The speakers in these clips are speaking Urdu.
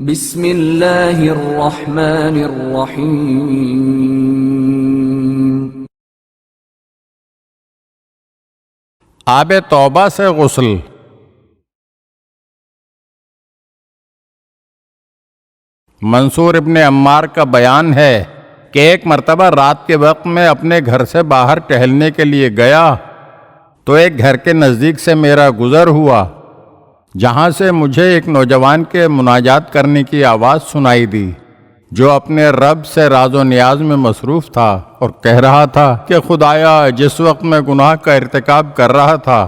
بسم اللہ الرحمن الرحیم۔ آب توبہ سے غسل۔ منصور ابن عمار کا بیان ہے کہ ایک مرتبہ رات کے وقت میں اپنے گھر سے باہر ٹہلنے کے لیے گیا تو ایک گھر کے نزدیک سے میرا گزر ہوا، جہاں سے مجھے ایک نوجوان کے مناجات کرنے کی آواز سنائی دی، جو اپنے رب سے راز و نیاز میں مصروف تھا اور کہہ رہا تھا کہ خدایا، جس وقت میں گناہ کا ارتکاب کر رہا تھا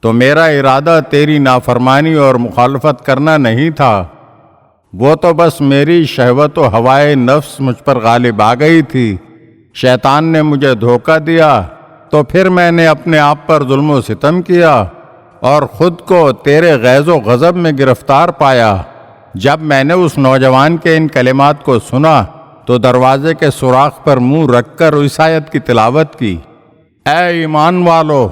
تو میرا ارادہ تیری نافرمانی اور مخالفت کرنا نہیں تھا، وہ تو بس میری شہوت و ہوائے نفس مجھ پر غالب آ گئی تھی۔ شیطان نے مجھے دھوکہ دیا تو پھر میں نے اپنے آپ پر ظلم و ستم کیا اور خود کو تیرے غیظ و غضب میں گرفتار پایا۔ جب میں نے اس نوجوان کے ان کلمات کو سنا تو دروازے کے سوراخ پر منہ رکھ کر اس آیت کی تلاوت کی، اے ایمان والو،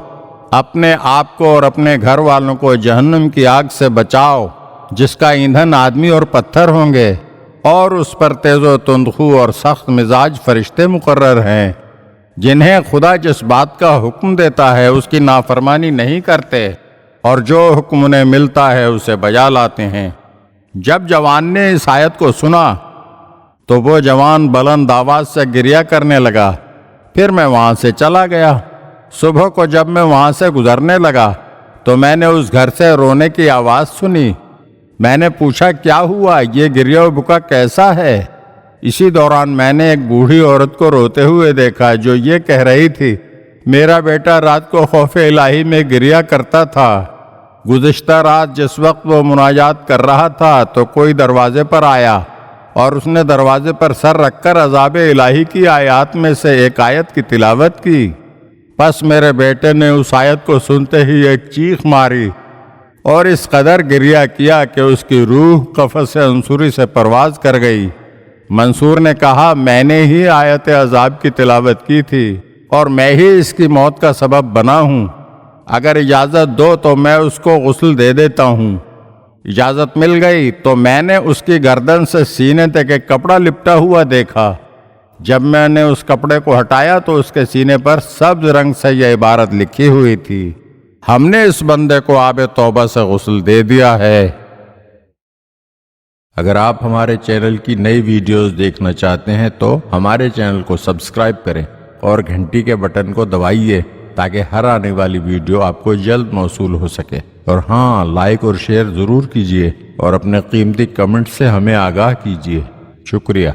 اپنے آپ کو اور اپنے گھر والوں کو جہنم کی آگ سے بچاؤ، جس کا ایندھن آدمی اور پتھر ہوں گے، اور اس پر تیز و تندخو اور سخت مزاج فرشتے مقرر ہیں، جنہیں خدا جس بات کا حکم دیتا ہے اس کی نافرمانی نہیں کرتے، اور جو حکم انہیں ملتا ہے اسے بجا لاتے ہیں۔ جب جوان نے اس آیت کو سنا تو وہ جوان بلند آواز سے گریہ کرنے لگا۔ پھر میں وہاں سے چلا گیا۔ صبح کو جب میں وہاں سے گزرنے لگا تو میں نے اس گھر سے رونے کی آواز سنی۔ میں نے پوچھا، کیا ہوا؟ یہ گریہ و بکا کیسا ہے؟ اسی دوران میں نے ایک بوڑھی عورت کو روتے ہوئے دیکھا، جو یہ کہہ رہی تھی، میرا بیٹا رات کو خوف الہی میں گریہ کرتا تھا۔ گزشتہ رات جس وقت وہ مناجات کر رہا تھا تو کوئی دروازے پر آیا اور اس نے دروازے پر سر رکھ کر عذاب الہی کی آیات میں سے ایک آیت کی تلاوت کی۔ پس میرے بیٹے نے اس آیت کو سنتے ہی ایک چیخ ماری اور اس قدر گریہ کیا کہ اس کی روح قفس عنصری سے پرواز کر گئی۔ منصور نے کہا، میں نے ہی آیت عذاب کی تلاوت کی تھی اور میں ہی اس کی موت کا سبب بنا ہوں۔ اگر اجازت دو تو میں اس کو غسل دے دیتا ہوں۔ اجازت مل گئی تو میں نے اس کی گردن سے سینے تک ایک کپڑا لپٹا ہوا دیکھا۔ جب میں نے اس کپڑے کو ہٹایا تو اس کے سینے پر سبز رنگ سے یہ عبارت لکھی ہوئی تھی، ہم نے اس بندے کو آب توبہ سے غسل دے دیا ہے۔ اگر آپ ہمارے چینل کی نئی ویڈیوز دیکھنا چاہتے ہیں تو ہمارے چینل کو سبسکرائب کریں اور گھنٹی کے بٹن کو دبائیے تاکہ ہر آنے والی ویڈیو آپ کو جلد موصول ہو سکے۔ اور ہاں، لائک اور شیئر ضرور کیجیے اور اپنے قیمتی کمنٹ سے ہمیں آگاہ کیجیے۔ شکریہ۔